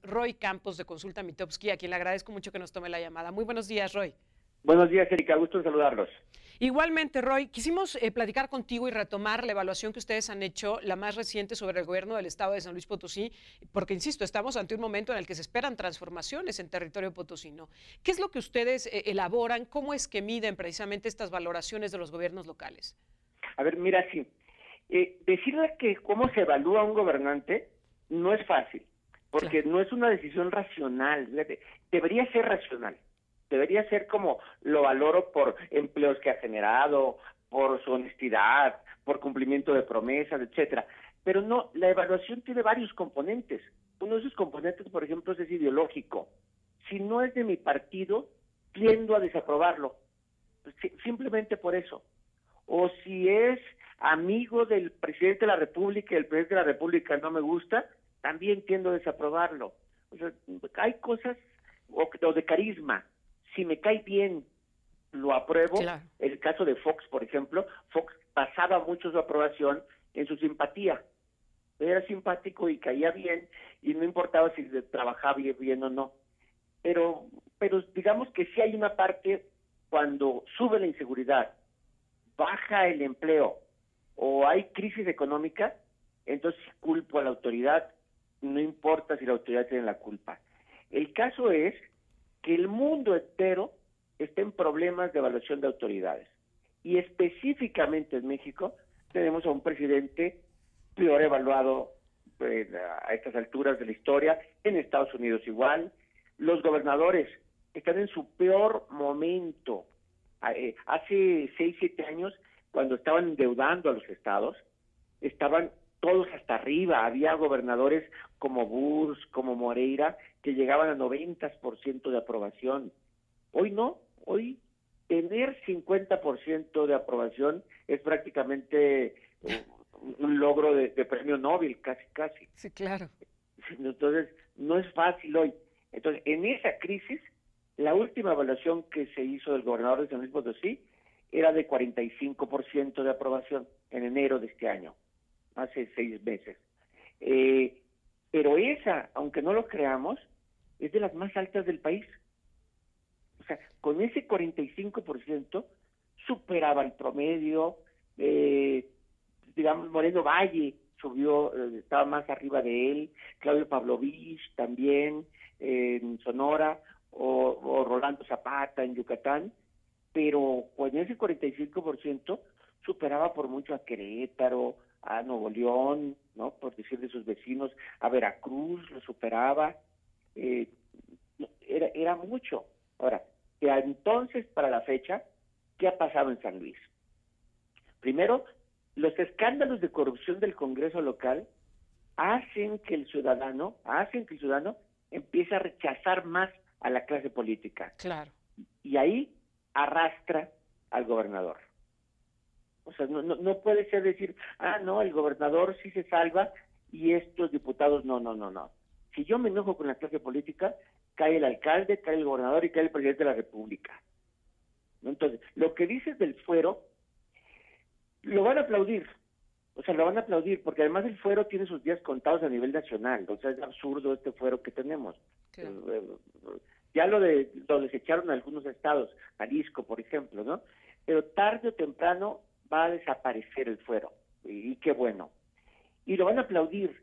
Roy Campos de Consulta Mitofsky, a quien le agradezco mucho que nos tome la llamada. Muy buenos días, Roy. Buenos días, Erika. Gusto en saludarlos. Igualmente, Roy, quisimos platicar contigo y retomar la evaluación que ustedes han hecho, la más reciente sobre el gobierno del estado de San Luis Potosí, porque, insisto, estamos ante un momento en el que se esperan transformaciones en territorio potosino. ¿Qué es lo que ustedes elaboran? ¿Cómo es que miden precisamente estas valoraciones de los gobiernos locales? A ver, mira, sí. Decirle que cómo se evalúa un gobernante no es fácil, porque Claro. no es una decisión racional. Debería ser racional. Debería ser como lo valoro por empleos que ha generado, por su honestidad, por cumplimiento de promesas, etcétera. Pero no, la evaluación tiene varios componentes. Uno de esos componentes, por ejemplo, es ideológico. Si no es de mi partido, tiendo a desaprobarlo. Simplemente por eso. O si es amigo del presidente de la República y el presidente de la República no me gusta, también tiendo a desaprobarlo. O sea, hay cosas o de carisma. Si me cae bien, lo apruebo. Claro. El caso de Fox, por ejemplo, Fox basaba mucho su aprobación en su simpatía. Era simpático y caía bien, y no importaba si trabajaba bien o no. Pero digamos que sí hay una parte cuando sube la inseguridad, baja el empleo o hay crisis económica, entonces culpo a la autoridad, no importa si la autoridad tiene la culpa. El caso es que el mundo entero está en problemas de evaluación de autoridades. Y específicamente en México tenemos a un presidente peor evaluado a estas alturas de la historia, en Estados Unidos igual. Los gobernadores están en su peor momento. Hace 6, 7 años, cuando estaban endeudando a los estados, estaban todos hasta arriba. Había gobernadores como Burs, como Moreira, que llegaban a 90% de aprobación. Hoy no, hoy tener 50% de aprobación es prácticamente un logro de premio Nobel, casi. Sí, claro. Entonces, no es fácil hoy. Entonces, en esa crisis, la última evaluación que se hizo del gobernador de San Luis Potosí era de 45% de aprobación en enero de este año, hace 6 meses. Pero esa, aunque no lo creamos, es de las más altas del país. O sea, con ese 45% superaba el promedio. Digamos, Moreno Valle subió, estaba más arriba de él, Claudio Pavlovich también en Sonora, o Rolando Zapata en Yucatán, pero con ese 45% superaba por mucho a Querétaro, a Nuevo León, ¿no? Por decir de sus vecinos, a Veracruz lo superaba, era mucho. Ahora, de entonces para la fecha, ¿qué ha pasado en San Luis? Primero, los escándalos de corrupción del Congreso local hacen que el ciudadano empiece a rechazar más a la clase política. Claro. Y ahí arrastra al gobernador. O sea, no puede ser decir, no, el gobernador sí se salva y estos diputados no. Si yo me enojo con la clase política, cae el alcalde, cae el gobernador y cae el presidente de la República. ¿No? Entonces, lo que dices del fuero, lo van a aplaudir. O sea, lo van a aplaudir, porque además el fuero tiene sus días contados a nivel nacional. O sea, es absurdo este fuero que tenemos. Claro. Ya lo desecharon algunos estados, Jalisco, por ejemplo, ¿no? Pero tarde o temprano va a desaparecer el fuero, y qué bueno. Y lo van a aplaudir,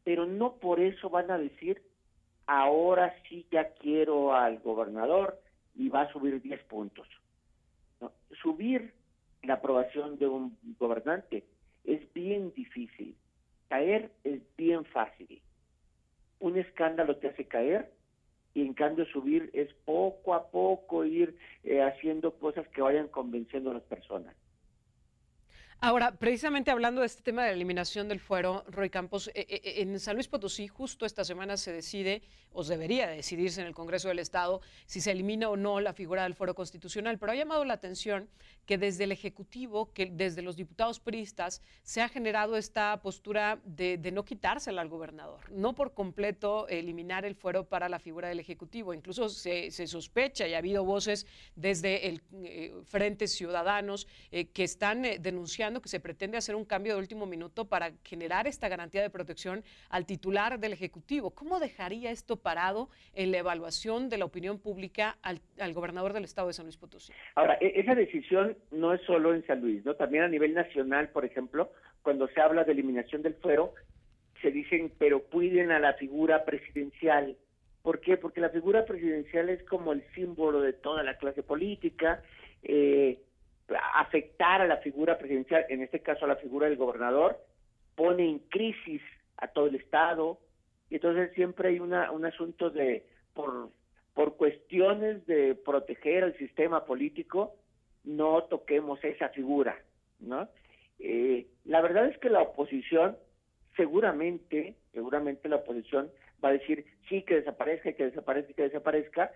pero no por eso van a decir, ahora sí ya quiero al gobernador y va a subir 10 puntos. ¿No? Subir la aprobación de un gobernante es bien difícil, caer es bien fácil. Un escándalo te hace caer, y en cambio subir es poco a poco ir haciendo cosas que vayan convenciendo a las personas. Ahora, precisamente hablando de este tema de la eliminación del fuero, Roy Campos, en San Luis Potosí justo esta semana se decide, o debería decidirse en el Congreso del Estado, si se elimina o no la figura del fuero constitucional, pero ha llamado la atención que desde el Ejecutivo, que desde los diputados priistas, se ha generado esta postura de no quitársela al gobernador, no por completo eliminar el fuero para la figura del Ejecutivo. Incluso se sospecha, y ha habido voces desde el Frente Ciudadanos que están denunciando denunciando que se pretende hacer un cambio de último minuto para generar esta garantía de protección al titular del Ejecutivo. ¿Cómo dejaría esto parado en la evaluación de la opinión pública al gobernador del estado de San Luis Potosí? Ahora, esa decisión no es solo en San Luis, ¿no? También a nivel nacional, por ejemplo, cuando se habla de eliminación del fuero, se dicen, pero cuiden a la figura presidencial. ¿Por qué? Porque la figura presidencial es como el símbolo de toda la clase política. Afectar a la figura presidencial, en este caso a la figura del gobernador, pone en crisis a todo el Estado, y entonces siempre hay un asunto de, por cuestiones de proteger al sistema político, no toquemos esa figura, ¿no? La verdad es que la oposición, seguramente la oposición va a decir, sí, que desaparezca, que desaparezca, que desaparezca,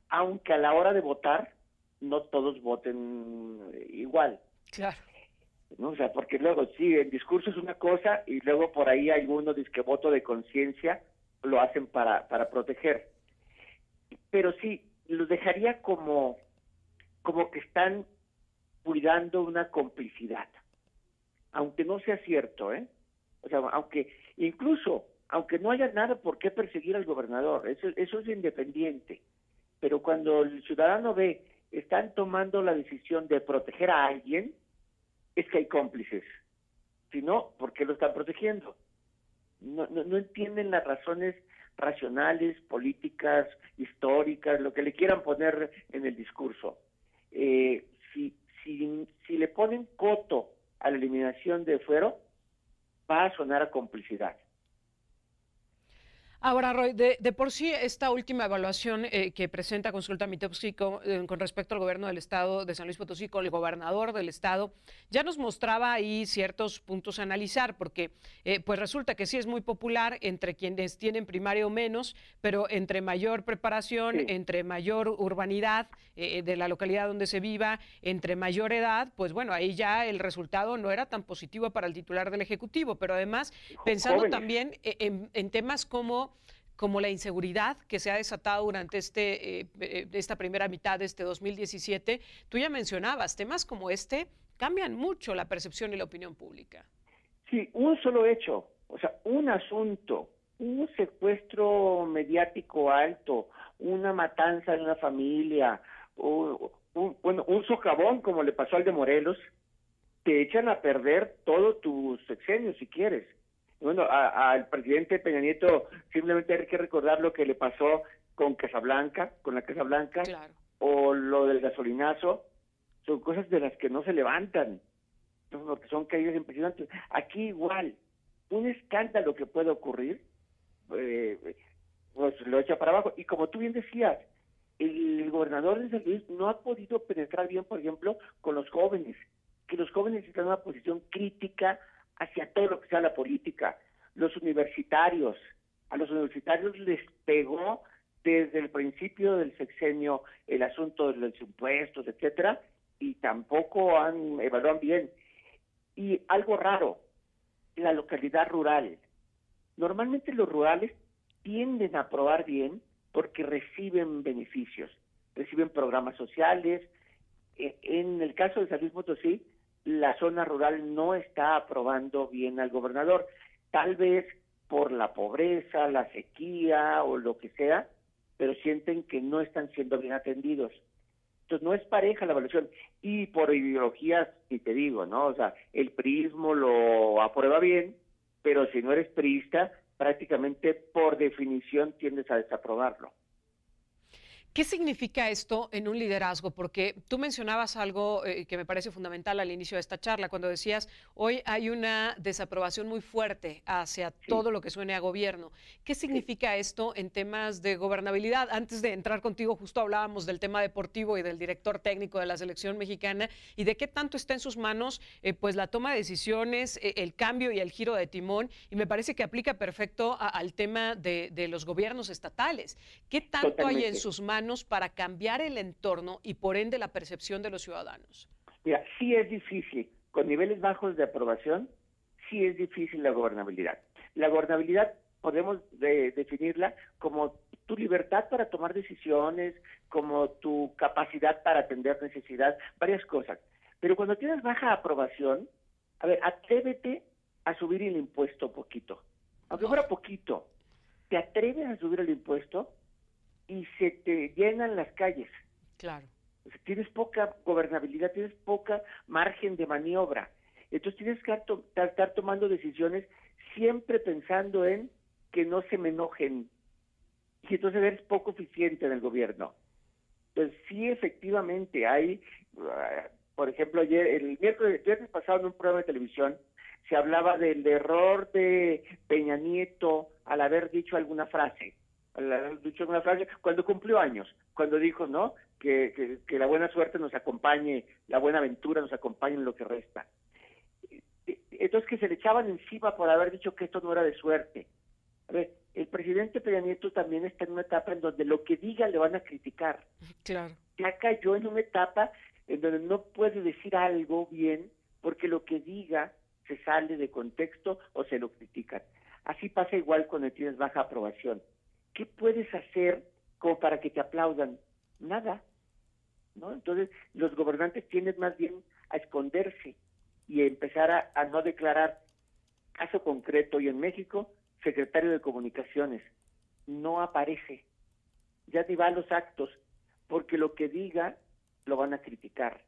aunque a la hora de votar, no todos voten igual. Claro. ¿No? O sea, porque luego, sí, el discurso es una cosa, y luego por ahí algunos dicen que voto de conciencia lo hacen para proteger. Pero sí, los dejaría como que están cuidando una complicidad, aunque no sea cierto, ¿eh? O sea, aunque no haya nada por qué perseguir al gobernador, eso es independiente, pero cuando el ciudadano ve, están tomando la decisión de proteger a alguien, es que hay cómplices. Si no, ¿por qué lo están protegiendo? No entienden las razones racionales, políticas, históricas, lo que le quieran poner en el discurso. Si le ponen coto a la eliminación de fuero, va a sonar a complicidad. Ahora, Roy, de por sí esta última evaluación que presenta Consulta Mitowski con respecto al gobierno del estado de San Luis Potosí, con el gobernador del estado, ya nos mostraba ahí ciertos puntos a analizar, porque pues resulta que sí es muy popular entre quienes tienen primaria o menos, pero entre mayor preparación, Sí. entre mayor urbanidad de la localidad donde se viva, entre mayor edad, pues bueno, ahí ya el resultado no era tan positivo para el titular del Ejecutivo, pero además pensando Jóvenes. también en temas como la inseguridad que se ha desatado durante esta primera mitad de este 2017, tú ya mencionabas, temas como este cambian mucho la percepción y la opinión pública. Sí, un solo hecho, o sea, un asunto, un secuestro mediático alto, una matanza de una familia, un socavón como le pasó al de Morelos, te echan a perder todo tu sexenio si quieres. Bueno, al presidente Peña Nieto simplemente hay que recordar lo que le pasó con la Casa Blanca, Claro. o lo del gasolinazo. Son cosas de las que no se levantan, porque son caídas impresionantes. Aquí igual, un escándalo que puede ocurrir, pues lo echa para abajo. Y como tú bien decías, el gobernador de San Luis no ha podido penetrar bien, por ejemplo, con los jóvenes, que los jóvenes están en una posición crítica hacia todo lo que sea la política. Los universitarios, a los universitarios les pegó desde el principio del sexenio el asunto de los impuestos, etcétera, y tampoco evaluan bien. Y algo raro, la localidad rural. Normalmente los rurales tienden a aprobar bien porque reciben beneficios, reciben programas sociales. En el caso de San Luis Potosí, la zona rural no está aprobando bien al gobernador, tal vez por la pobreza, la sequía o lo que sea, pero sienten que no están siendo bien atendidos. Entonces no es pareja la evaluación, y por ideologías, y te digo, ¿no? O sea, el priismo lo aprueba bien, pero si no eres priista, prácticamente por definición tiendes a desaprobarlo. ¿Qué significa esto en un liderazgo? Porque tú mencionabas algo que me parece fundamental al inicio de esta charla, cuando decías, hoy hay una desaprobación muy fuerte hacia Sí, todo lo que suene a gobierno. ¿Qué sí, significa esto en temas de gobernabilidad? Antes de entrar contigo, justo hablábamos del tema deportivo y del director técnico de la selección mexicana y de qué tanto está en sus manos pues la toma de decisiones, el cambio y el giro de timón. Y me parece que aplica perfecto al tema de los gobiernos estatales. ¿Qué tanto hay en totalmente. sus manos para cambiar el entorno y por ende la percepción de los ciudadanos? Mira, sí es difícil, con niveles bajos de aprobación, sí es difícil la gobernabilidad. La gobernabilidad podemos definirla como tu libertad para tomar decisiones, como tu capacidad para atender necesidades, varias cosas. Pero cuando tienes baja aprobación, a ver, atrévete a subir el impuesto poquito. Aunque fuera poquito, te atreves a subir el impuesto y se te llenan las calles. Claro. O sea, tienes poca gobernabilidad, tienes poca margen de maniobra. Entonces tienes que estar tomando decisiones siempre pensando en que no se me enojen. Y entonces eres poco eficiente en el gobierno. Entonces sí, efectivamente, hay, por ejemplo, el viernes pasado en un programa de televisión se hablaba del error de Peña Nieto al haber dicho alguna frase, cuando cumplió años, cuando dijo, ¿no?, que la buena suerte nos acompañe, la buena aventura nos acompañe en lo que resta. Entonces que se le echaban encima por haber dicho que esto no era de suerte. A ver, el presidente Peña Nieto también está en una etapa en donde lo que diga le van a criticar. Claro. Ya cayó en una etapa en donde no puede decir algo bien porque lo que diga se sale de contexto o se lo critican. Así pasa igual cuando tienes baja aprobación. ¿Qué puedes hacer como para que te aplaudan? Nada, ¿no? Entonces los gobernantes tienden más bien a esconderse y a empezar a no declarar. Caso concreto, hoy en México, secretario de Comunicaciones, no aparece, ya ni va a los actos, porque lo que diga lo van a criticar.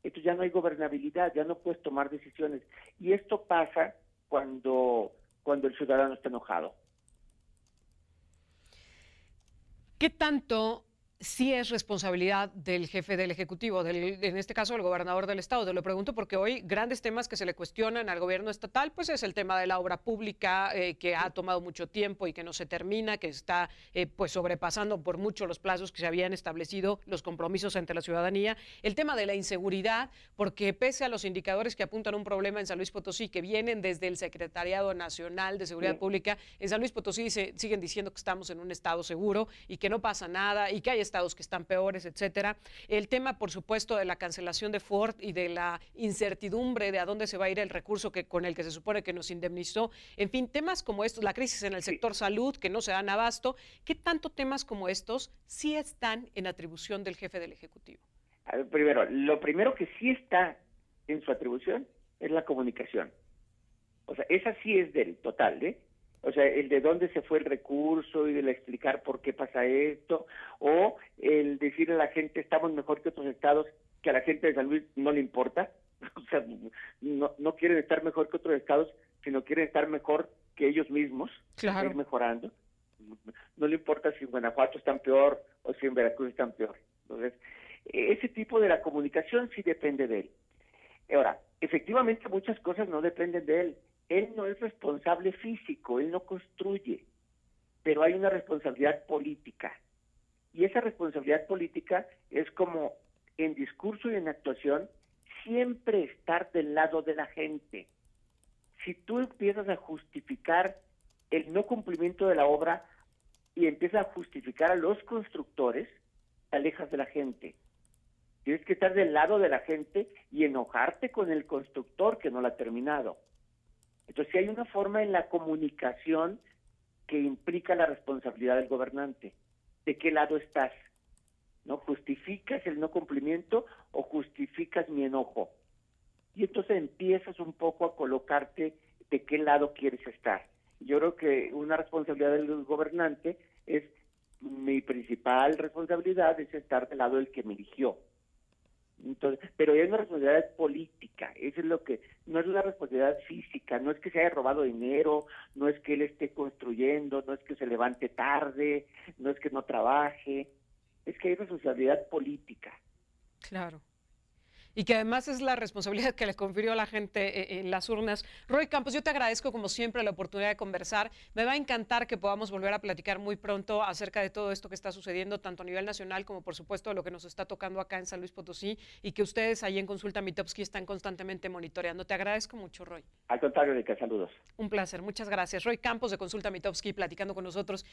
Entonces ya no hay gobernabilidad, ya no puedes tomar decisiones. Y esto pasa cuando el ciudadano está enojado. ¿Qué tanto sí es responsabilidad del jefe del Ejecutivo, en este caso el gobernador del estado? Te lo pregunto porque hoy grandes temas que se le cuestionan al gobierno estatal, pues es el tema de la obra pública, que ha tomado mucho tiempo y que no se termina, que está pues sobrepasando por mucho los plazos que se habían establecido, los compromisos ante la ciudadanía, el tema de la inseguridad, porque pese a los indicadores que apuntan a un problema en San Luis Potosí, que vienen desde el Secretariado Nacional de Seguridad Pública, en San Luis Potosí siguen diciendo que estamos en un estado seguro y que no pasa nada y que hay estados que están peores, etcétera. El tema, por supuesto, de la cancelación de Ford y de la incertidumbre de a dónde se va a ir el recurso con el que se supone que nos indemnizó. En fin, temas como estos, la crisis en el sector salud, que no se dan abasto. ¿Qué tanto temas como estos sí están en atribución del jefe del Ejecutivo? A ver, primero, lo primero que sí está en su atribución es la comunicación. O sea, esa sí es del total, ¿eh? O sea, el de dónde se fue el recurso y el explicar por qué pasa esto, o el decirle a la gente estamos mejor que otros estados, que a la gente de San Luis no le importa. O sea, no quieren estar mejor que otros estados, sino quieren estar mejor que ellos mismos, claro, ir mejorando. No le importa si en Guanajuato están peor o si en Veracruz están peor. Entonces, ese tipo de la comunicación sí depende de él. Ahora, efectivamente muchas cosas no dependen de él. Él no es responsable físico, él no construye, pero hay una responsabilidad política. Y esa responsabilidad política es como en discurso y en actuación siempre estar del lado de la gente. Si tú empiezas a justificar el no cumplimiento de la obra y empiezas a justificar a los constructores, te alejas de la gente. Tienes que estar del lado de la gente y enojarte con el constructor que no la ha terminado. Entonces, sí hay una forma en la comunicación que implica la responsabilidad del gobernante. ¿De qué lado estás? ¿No? ¿Justificas el no cumplimiento o justificas mi enojo? Y entonces empiezas un poco a colocarte de qué lado quieres estar. Yo creo que una responsabilidad del gobernante es, mi principal responsabilidad es estar del lado del que me eligió. Entonces, pero es una responsabilidad política, eso es lo que, no es una responsabilidad física, no es que se haya robado dinero, no es que él esté construyendo, no es que se levante tarde, no es que no trabaje, es que hay responsabilidad política. Claro. Y que además es la responsabilidad que le confirió a la gente en las urnas. Roy Campos, yo te agradezco como siempre la oportunidad de conversar. Me va a encantar que podamos volver a platicar muy pronto acerca de todo esto que está sucediendo, tanto a nivel nacional como por supuesto de lo que nos está tocando acá en San Luis Potosí y que ustedes ahí en Consulta Mitofsky están constantemente monitoreando. Te agradezco mucho, Roy. Al contrario, Erika, saludos. Un placer, muchas gracias. Roy Campos de Consulta Mitofsky platicando con nosotros.